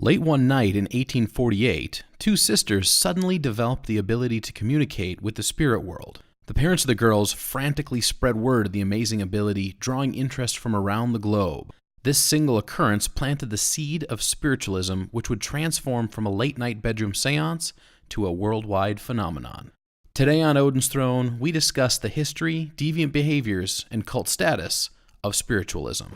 Late one night in 1848, two sisters suddenly developed the ability to communicate with the spirit world. The parents of the girls frantically spread word of the amazing ability, drawing interest from around the globe. This single occurrence planted the seed of spiritualism, which would transform from a late-night bedroom seance to a worldwide phenomenon. Today on Odin's Throne, we discuss the history, deviant behaviors, and cult status of spiritualism.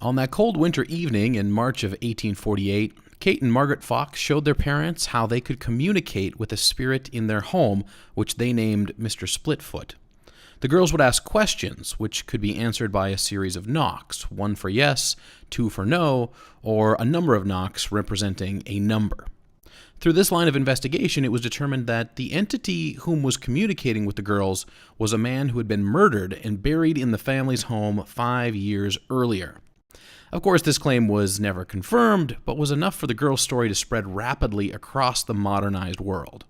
On that cold winter evening in March of 1848, Kate and Margaret Fox showed their parents how they could communicate with a spirit in their home, which they named Mr. Splitfoot. The girls would ask questions, which could be answered by a series of knocks, one for yes, two for no, or a number of knocks representing a number. Through this line of investigation, it was determined that the entity whom was communicating with the girls was a man who had been murdered and buried in the family's home 5 years earlier. Of course, this claim was never confirmed, but was enough for the girl's story to spread rapidly across the modernized world.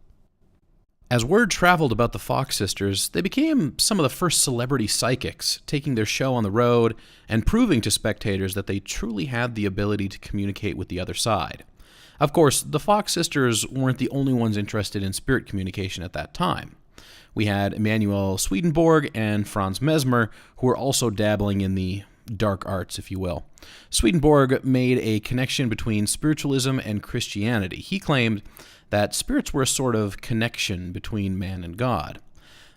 As word traveled about the Fox sisters, they became some of the first celebrity psychics, taking their show on the road and proving to spectators that they truly had the ability to communicate with the other side. Of course, the Fox sisters weren't the only ones interested in spirit communication at that time. We had Emanuel Swedenborg and Franz Mesmer, who were also dabbling in the dark arts, if you will. Swedenborg made a connection between spiritualism and Christianity. He claimed that spirits were a sort of connection between man and God.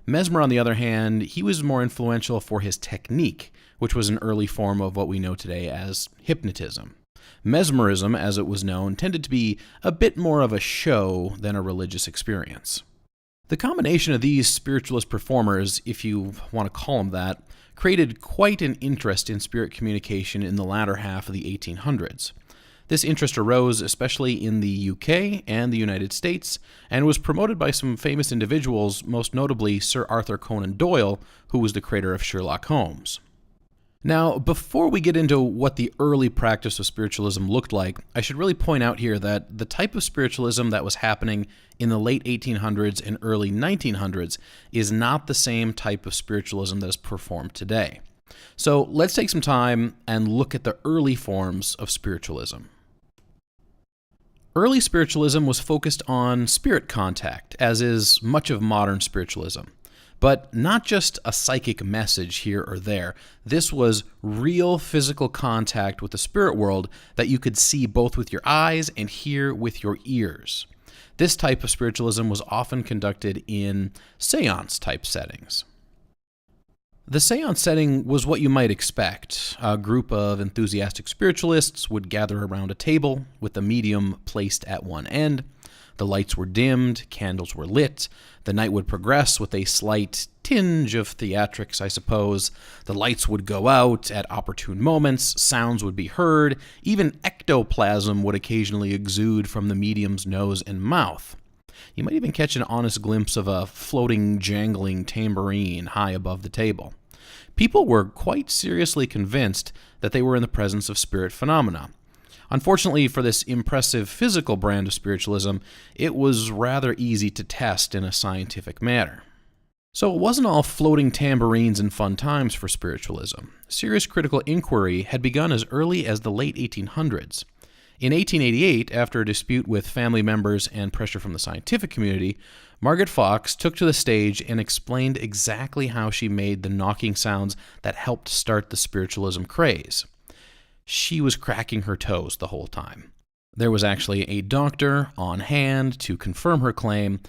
Mesmer, on the other hand, he was more influential for his technique, which was an early form of what we know today as hypnotism. Mesmerism, as it was known, tended to be a bit more of a show than a religious experience. The combination of these spiritualist performers, if you want to call them that, created quite an interest in spirit communication in the latter half of the 1800s. This interest arose especially in the UK and the United States, and was promoted by some famous individuals, most notably Sir Arthur Conan Doyle, who was the creator of Sherlock Holmes. Now, before we get into what the early practice of spiritualism looked like, I should really point out here that the type of spiritualism that was happening in the late 1800s and early 1900s is not the same type of spiritualism that is performed today. So let's take some time and look at the early forms of spiritualism. Early spiritualism was focused on spirit contact, as is much of modern spiritualism. But not just a psychic message here or there. This was real physical contact with the spirit world that you could see both with your eyes and hear with your ears. This type of spiritualism was often conducted in seance-type settings. The seance setting was what you might expect. A group of enthusiastic spiritualists would gather around a table with the medium placed at one end. The lights were dimmed, candles were lit, the night would progress with a slight tinge of theatrics, I suppose. The lights would go out at opportune moments, sounds would be heard, even ectoplasm would occasionally exude from the medium's nose and mouth. You might even catch an honest glimpse of a floating, jangling tambourine high above the table. People were quite seriously convinced that they were in the presence of spirit phenomena. Unfortunately for this impressive physical brand of spiritualism, it was rather easy to test in a scientific manner. So it wasn't all floating tambourines and fun times for spiritualism. Serious critical inquiry had begun as early as the late 1800s. In 1888, after a dispute with family members and pressure from the scientific community, Margaret Fox took to the stage and explained exactly how she made the knocking sounds that helped start the spiritualism craze. She was cracking her toes the whole time. There was actually a doctor on hand to confirm her claim.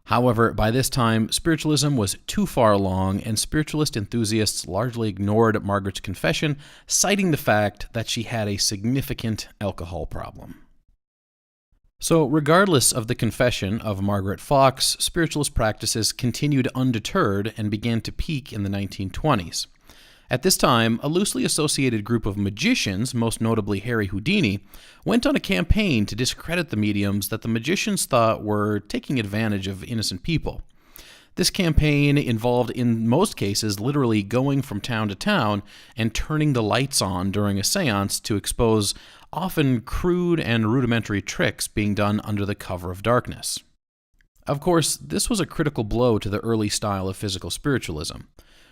However, by this time, spiritualism was too far along, and spiritualist enthusiasts largely ignored Margaret's confession, citing the fact that she had a significant alcohol problem. So, regardless of the confession of Margaret Fox, spiritualist practices continued undeterred and began to peak in the 1920s. At this time, a loosely associated group of magicians, most notably Harry Houdini, went on a campaign to discredit the mediums that the magicians thought were taking advantage of innocent people. This campaign involved, in most cases, literally going from town to town and turning the lights on during a seance to expose often crude and rudimentary tricks being done under the cover of darkness. Of course, this was a critical blow to the early style of physical spiritualism.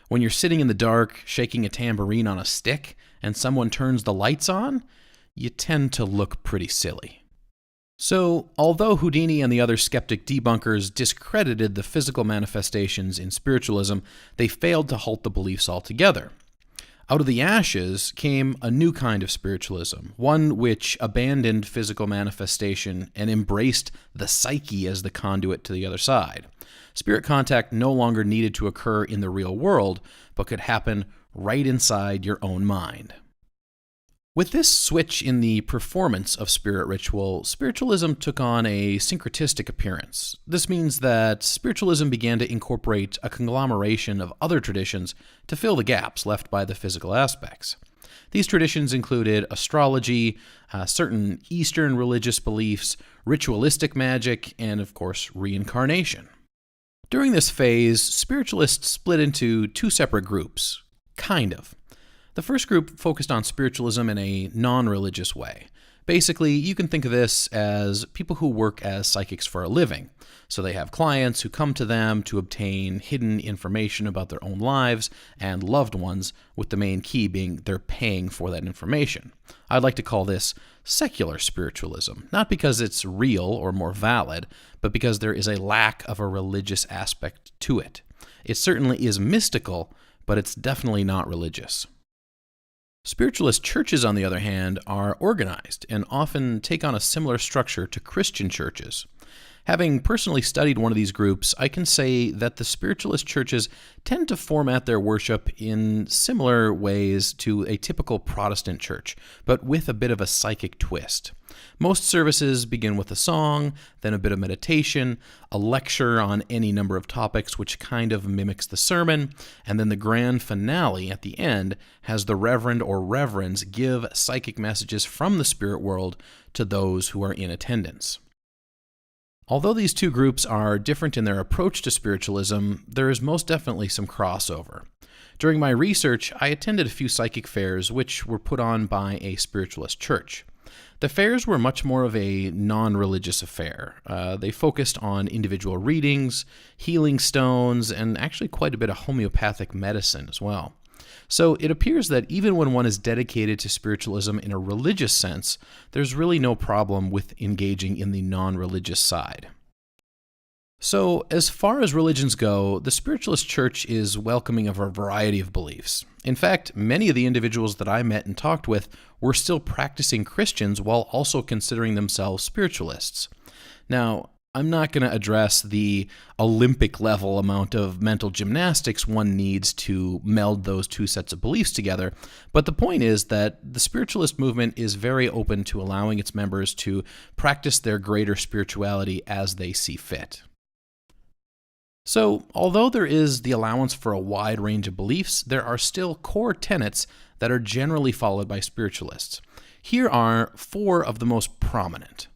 When you're sitting in the dark, shaking a tambourine on a stick, and someone turns the lights on, you tend to look pretty silly. So, although Houdini and the other skeptic debunkers discredited the physical manifestations in spiritualism, they failed to halt the beliefs altogether. Out of the ashes came a new kind of spiritualism, one which abandoned physical manifestation and embraced the psyche as the conduit to the other side. Spirit contact no longer needed to occur in the real world, but could happen right inside your own mind. With this switch in the performance of spirit ritual, spiritualism took on a syncretistic appearance. This means that spiritualism began to incorporate a conglomeration of other traditions to fill the gaps left by the physical aspects. These traditions included astrology, certain Eastern religious beliefs, ritualistic magic, and, of course, reincarnation. During this phase, spiritualists split into two separate groups, kind of. The first group focused on spiritualism in a non-religious way. Basically, you can think of this as people who work as psychics for a living. So they have clients who come to them to obtain hidden information about their own lives and loved ones, with the main key being they're paying for that information. I'd like to call this secular spiritualism, not because it's real or more valid, but because there is a lack of a religious aspect to it. It certainly is mystical, but it's definitely not religious. Spiritualist churches, on the other hand, are organized and often take on a similar structure to Christian churches. Having personally studied one of these groups, I can say that the spiritualist churches tend to format their worship in similar ways to a typical Protestant church, but with a bit of a psychic twist. Most services begin with a song, then a bit of meditation, a lecture on any number of topics which kind of mimics the sermon, and then the grand finale at the end has the reverend or reverends give psychic messages from the spirit world to those who are in attendance. Although these two groups are different in their approach to spiritualism, there is most definitely some crossover. During my research, I attended a few psychic fairs which were put on by a spiritualist church. The fairs were much more of a non-religious affair. They focused on individual readings, healing stones, and actually quite a bit of homeopathic medicine as well. So it appears that even when one is dedicated to spiritualism in a religious sense, there's really no problem with engaging in the non-religious side. So, as far as religions go, the spiritualist church is welcoming of a variety of beliefs. In fact, many of the individuals that I met and talked with were still practicing Christians while also considering themselves spiritualists. Now, I'm not going to address the Olympic level amount of mental gymnastics one needs to meld those two sets of beliefs together, but the point is that the spiritualist movement is very open to allowing its members to practice their greater spirituality as they see fit. So, although there is the allowance for a wide range of beliefs, there are still core tenets that are generally followed by spiritualists. Here are 4 of the most prominent.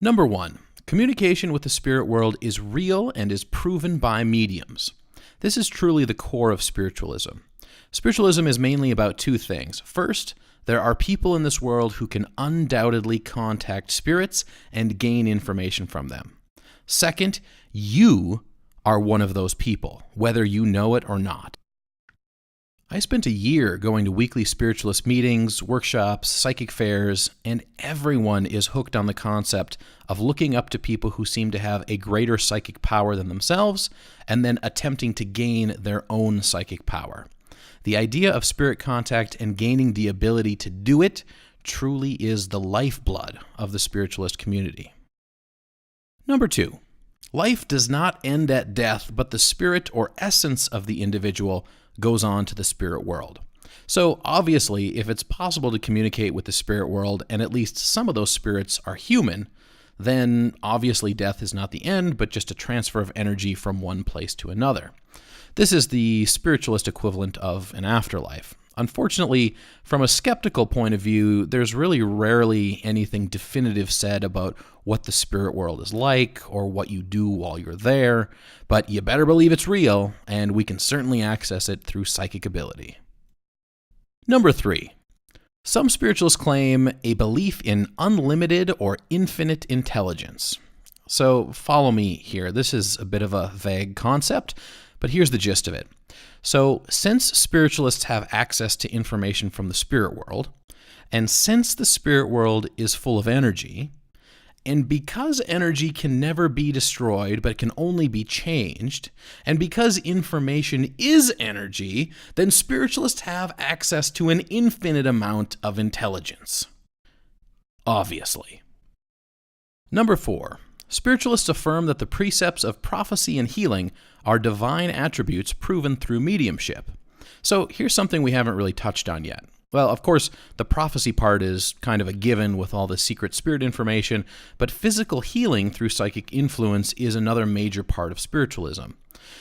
Number 1. Communication with the spirit world is real and is proven by mediums. This is truly the core of spiritualism. Spiritualism is mainly about 2 things. First, there are people in this world who can undoubtedly contact spirits and gain information from them. Second, you are one of those people, whether you know it or not. I spent a year going to weekly spiritualist meetings, workshops, psychic fairs, and everyone is hooked on the concept of looking up to people who seem to have a greater psychic power than themselves, and then attempting to gain their own psychic power. The idea of spirit contact and gaining the ability to do it truly is the lifeblood of the spiritualist community. Number 2. Life does not end at death, but the spirit or essence of the individual goes on to the spirit world. So obviously, if it's possible to communicate with the spirit world and at least some of those spirits are human, then obviously death is not the end, but just a transfer of energy from one place to another. This is the spiritualist equivalent of an afterlife. Unfortunately, from a skeptical point of view, there's really rarely anything definitive said about what the spirit world is like or what you do while you're there, but you better believe it's real, and we can certainly access it through psychic ability. Number 3. Some spiritualists claim a belief in unlimited or infinite intelligence. So follow me here. This is a bit of a vague concept, but here's the gist of it. So, since spiritualists have access to information from the spirit world, and since the spirit world is full of energy, and because energy can never be destroyed but can only be changed, and because information is energy, then spiritualists have access to an infinite amount of intelligence. Obviously. Number 4. Spiritualists affirm that the precepts of prophecy and healing are divine attributes proven through mediumship. So here's something we haven't really touched on yet. Well, of course, the prophecy part is kind of a given with all the secret spirit information, but physical healing through psychic influence is another major part of spiritualism.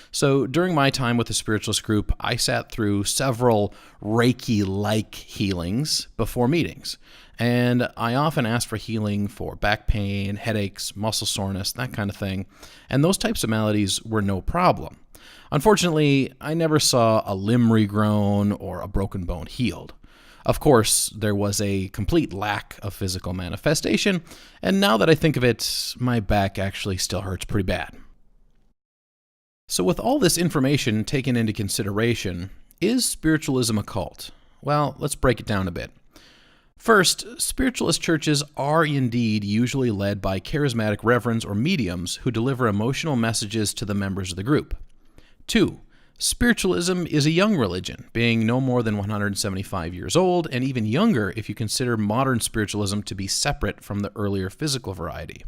So during my time with the spiritualist group, I sat through several Reiki-like healings before meetings, and I often asked for healing for back pain, headaches, muscle soreness, that kind of thing, and those types of maladies were no problem. Unfortunately, I never saw a limb regrown or a broken bone healed. Of course, there was a complete lack of physical manifestation, and now that I think of it, my back actually still hurts pretty bad. So with all this information taken into consideration, is spiritualism a cult? Well, let's break it down a bit. First, spiritualist churches are indeed usually led by charismatic reverends or mediums who deliver emotional messages to the members of the group. 2. Spiritualism is a young religion, being no more than 175 years old, and even younger if you consider modern spiritualism to be separate from the earlier physical variety.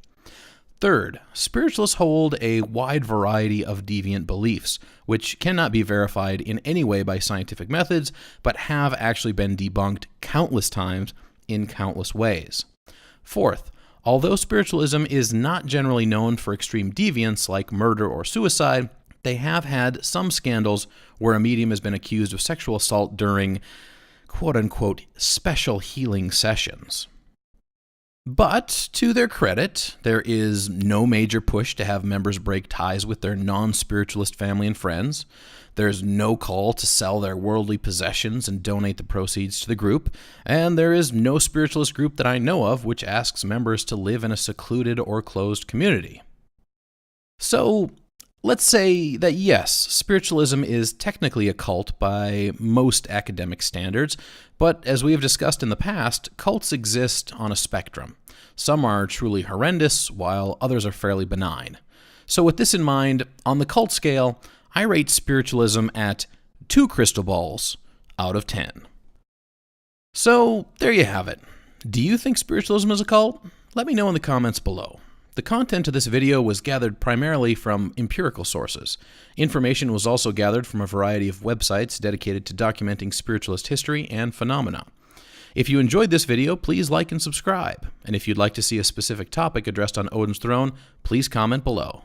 Third, spiritualists hold a wide variety of deviant beliefs, which cannot be verified in any way by scientific methods, but have actually been debunked countless times in countless ways. Fourth, although spiritualism is not generally known for extreme deviance like murder or suicide, they have had some scandals where a medium has been accused of sexual assault during quote-unquote special healing sessions. But, to their credit, there is no major push to have members break ties with their non-spiritualist family and friends. There's no call to sell their worldly possessions and donate the proceeds to the group. And there is no spiritualist group that I know of which asks members to live in a secluded or closed community. So, let's say that yes, spiritualism is technically a cult by most academic standards, but as we have discussed in the past, cults exist on a spectrum. Some are truly horrendous, while others are fairly benign. So with this in mind, on the cult scale, I rate spiritualism at 2 crystal balls out of 10. So there you have it. Do you think spiritualism is a cult? Let me know in the comments below. The content of this video was gathered primarily from empirical sources. Information was also gathered from a variety of websites dedicated to documenting spiritualist history and phenomena. If you enjoyed this video, please like and subscribe. And if you'd like to see a specific topic addressed on Odin's Throne, please comment below.